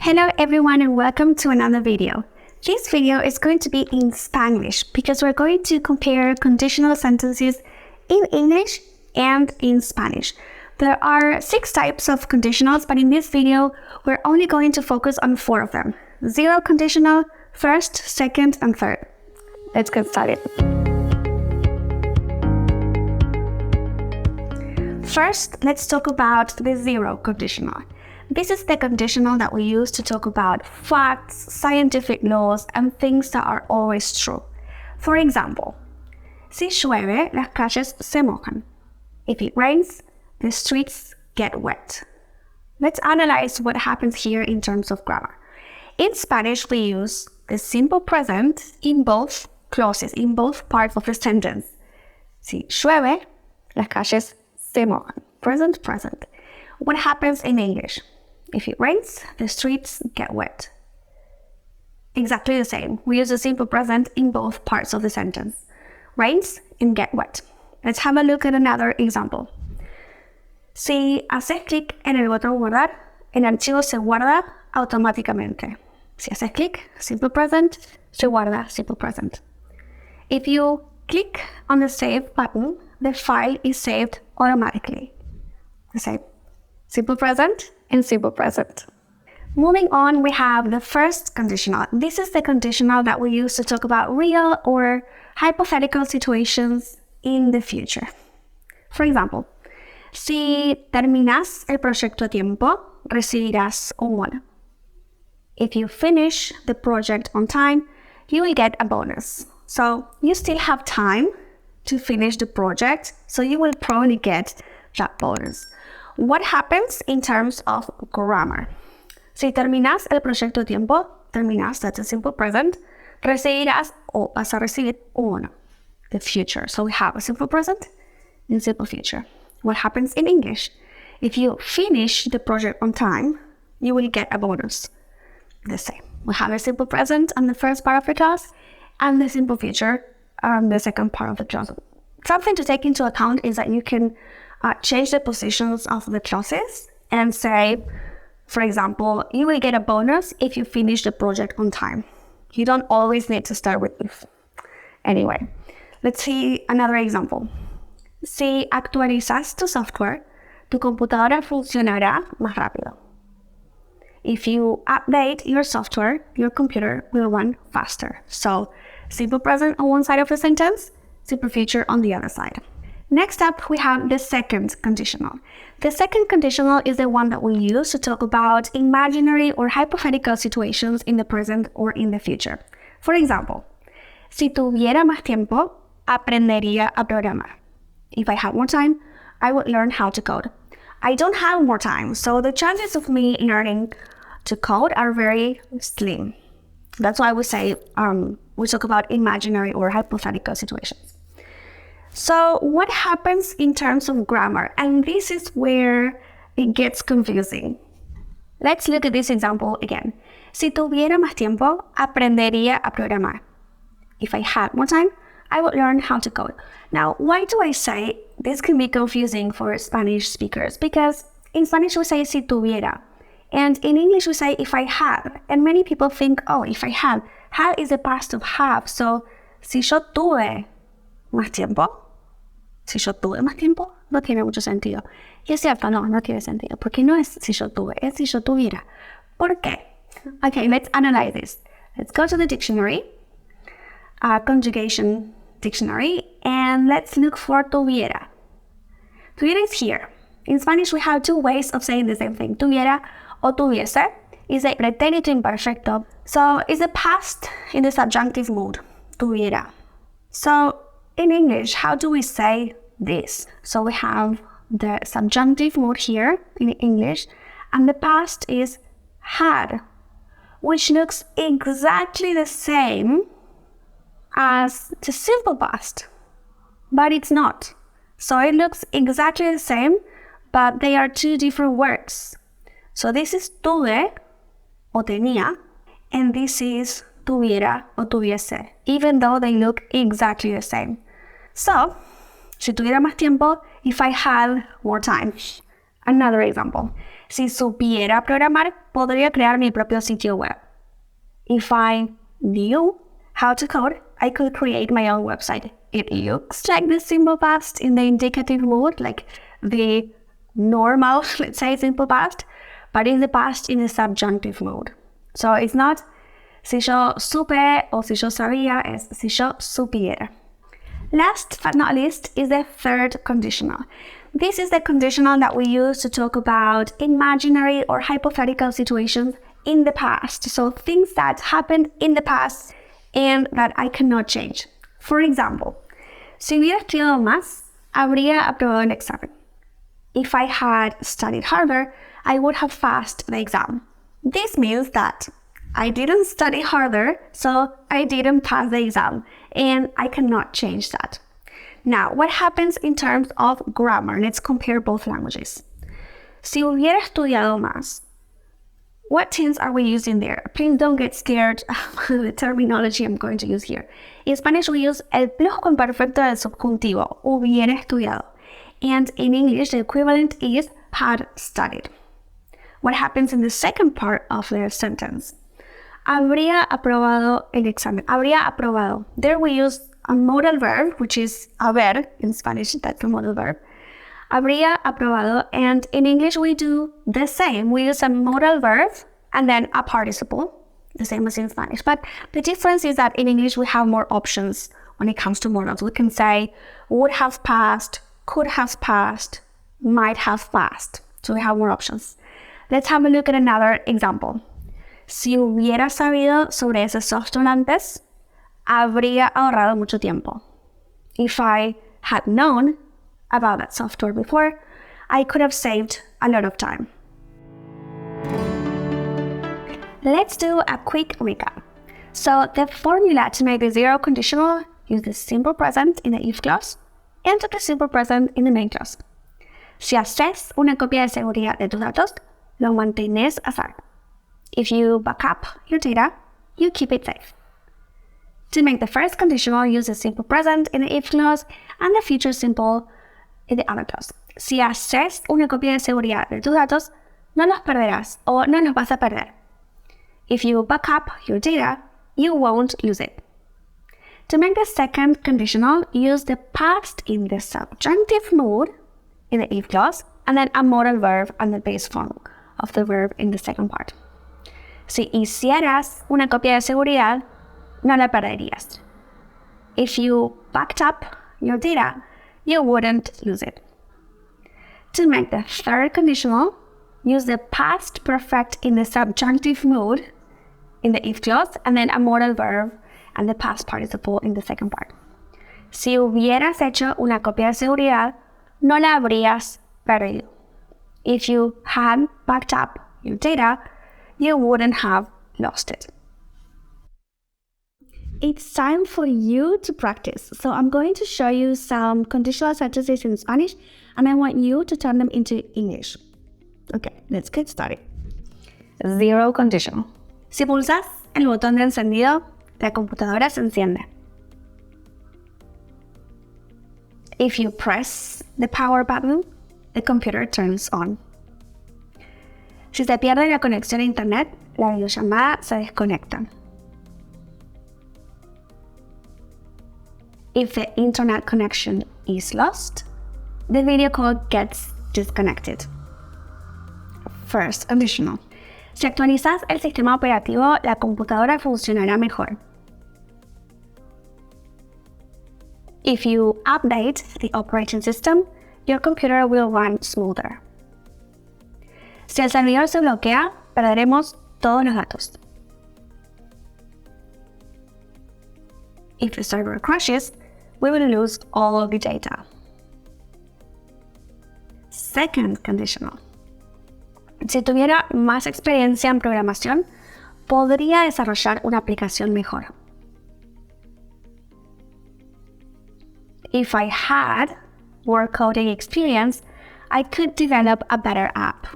Hello everyone and welcome to another video. This video is going to be in Spanglish because we're going to compare conditional sentences in English and in Spanish. There are 6 types of conditionals, but in this video, we're only going to focus on 4 of them. Zero conditional, first, second, and third. Let's get started. First, let's talk about the zero conditional. This is the conditional that we use to talk about facts, scientific laws, and things that are always true. For example, si llueve, las calles se mojan. If it rains, the streets get wet. Let's analyze what happens here in terms of grammar. In Spanish, we use the simple present in both clauses, in both parts of the sentence. Si llueve, las calles se mojan. Present, present. What happens in English? If it rains, the streets get wet. Exactly the same. We use the simple present in both parts of the sentence. Rains and get wet. Let's have a look at another example. Si haces clic en el botón guardar, el archivo se guarda automáticamente. Si haces clic, simple present, se guarda, simple present. If you click on the save button, the file is saved automatically. The same. Simple present and simple present. Moving on, we have the first conditional. This is the conditional that we use to talk about real or hypothetical situations in the future. For example, si terminas el proyecto a tiempo, recibirás un bono. If you finish the project on time, you will get a bonus. So you still have time to finish the project, so you will probably get that bonus. What happens in terms of grammar? Si terminas el proyecto a tiempo, terminas, that's a simple present, recibirás o vas a recibir un bono, the future. So we have a simple present and simple future. What happens in English? If you finish the project on time, you will get a bonus. The same. We have a simple present on the first part of the clause and the simple future on the second part of the clause. Something to take into account is that you can change the positions of the clauses and say, for example, you will get a bonus if you finish the project on time. You don't always need to start with if. Anyway, let's see another example. Si actualizas tu software, tu computadora funcionará más rápido. If you update your software, your computer will run faster. So, simple present on one side of the sentence, simple future on the other side. Next up, we have the second conditional. The second conditional is the one that we use to talk about imaginary or hypothetical situations in the present or in the future. For example, si tuviera más tiempo, aprendería a programar. If I had more time, I would learn how to code. I don't have more time, so the chances of me learning to code are very slim. That's why we say we talk about imaginary or hypothetical situations. So what happens in terms of grammar? And this is where it gets confusing. Let's look at this example again. Si tuviera más tiempo, aprendería a programar. If I had more time, I would learn how to code. Now, why do I say this can be confusing for Spanish speakers? Because in Spanish we say si tuviera, and in English we say if I had. And many people think, oh, if I had. Had is the past of have. So, si yo tuve más tiempo, si yo tuve más tiempo, no tiene mucho sentido. Y es cierto, no tiene sentido. Porque no es si yo tuve, es si yo tuviera. ¿Por qué? Okay, let's analyze this. Let's go to the dictionary, conjugation dictionary, and let's look for tuviera. Tuviera is here. In Spanish, we have 2 ways of saying the same thing. Tuviera o tuviese is a pretérito imperfecto. So it's the past in the subjunctive mood. Tuviera. So in English, how do we say this? So we have the subjunctive mood here in English, and the past is had, which looks exactly the same as the simple past, but it's not. So it looks exactly the same, but they are 2 different words. So this is tuve o tenía, and this is tuviera o tuviese, even though they look exactly the same. So, si tuviera más tiempo, if I had more time. Another example. Si supiera programar, podría crear mi propio sitio web. If I knew how to code, I could create my own website. It looks like the simple past in the indicative mood, like the normal, let's say, simple past, but in the past in the subjunctive mode. So it's not si yo supe o si yo sabía, es si yo supiera. Last but not least is the third conditional. This is the conditional that we use to talk about imaginary or hypothetical situations in the past. So things that happened in the past and that I cannot change. For example, si hubiera estudiado más, habría aprobado el examen. If I had studied harder, I would have passed the exam. This means that I didn't study harder, so I didn't pass the exam, and I cannot change that. Now, what happens in terms of grammar? Let's compare both languages. Si hubiera estudiado más, what tense are we using there? Please don't get scared of the terminology I'm going to use here. In Spanish, we use el pluscuamperfecto del subjuntivo, hubiera estudiado. And in English, the equivalent is had studied. What happens in the second part of the sentence? Habría aprobado el examen. Habría aprobado. There we use a modal verb, which is haber in Spanish. That's a modal verb. Habría aprobado. And in English, we do the same. We use a modal verb and then a participle, the same as in Spanish. But the difference is that in English, we have more options when it comes to modals. We can say would have passed, could have passed, might have passed. So we have more options. Let's have a look at another example. Si hubiera sabido sobre ese software antes, habría ahorrado mucho tiempo. If I had known about that software before, I could have saved a lot of time. Let's do a quick recap. So the formula to make the zero conditional, use the simple present in the if clause and the simple present in the main clause. Si haces una copia de seguridad de tus datos, lo mantienes a salvo. If you back up your data, you keep it safe. To make the first conditional, use the simple present in the if clause and the future simple in the other clause. Si haces una copia de seguridad de tus datos, no los perderás o no los vas a perder. If you back up your data, you won't lose it. To make the second conditional, use the past in the subjunctive mood in the if clause and then a modal verb and the base form of the verb in the second part. Si hicieras una copia de seguridad, no la perderías. If you backed up your data, you wouldn't lose it. To make the third conditional, use the past perfect in the subjunctive mood in the if clause and then a modal verb and the past participle in the second part. Si hubieras hecho una copia de seguridad, no la habrías perdido. If you had backed up your data, you wouldn't have lost it. It's time for you to practice. So I'm going to show you some conditional sentences in Spanish and I want you to turn them into English. Okay, let's get started. Zero conditional. Si pulsas el botón de encendido, la computadora se enciende. If you press the power button, the computer turns on. Si se pierde la conexión a internet, la videollamada se desconecta. If the internet connection is lost, the video call gets disconnected. First conditional. Si actualizas el sistema operativo, la computadora funcionará mejor. If you update the operating system, your computer will run smoother. Si el servidor se bloquea, perderemos todos los datos. If the server crashes, we will lose all of the data. Second conditional. Si tuviera más experiencia en programación, podría desarrollar una aplicación mejor. If I had more coding experience, I could develop a better app.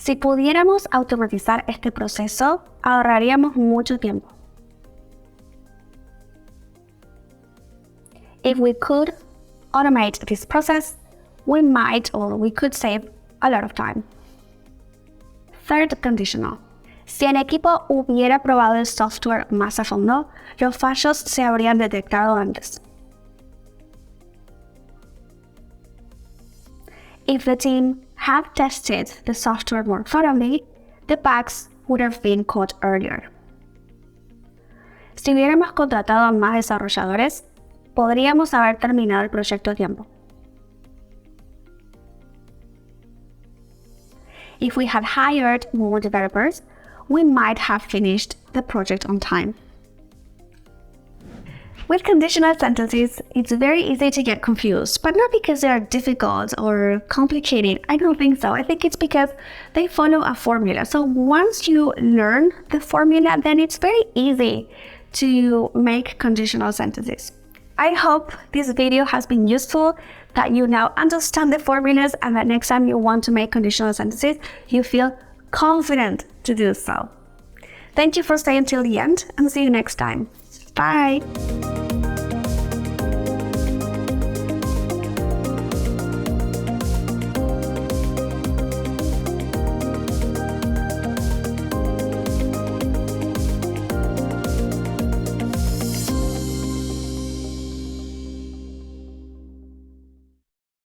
Si pudiéramos automatizar este proceso, ahorraríamos mucho tiempo. If we could automate this process, we might or we could save a lot of time. Third conditional. Si el equipo hubiera probado el software más a fondo, los fallos se habrían detectado antes. If the team had tested the software more thoroughly, the bugs would have been caught earlier. Si hubiéramos contratado a más desarrolladores, podríamos haber terminado el proyecto a tiempo. If we had hired more developers, we might have finished the project on time. With conditional sentences, it's very easy to get confused, but not because they are difficult or complicated. I don't think so. I think it's because they follow a formula. So once you learn the formula, then it's very easy to make conditional sentences. I hope this video has been useful, that you now understand the formulas, and that next time you want to make conditional sentences, you feel confident to do so. Thank you for staying till the end, and see you next time. Bye!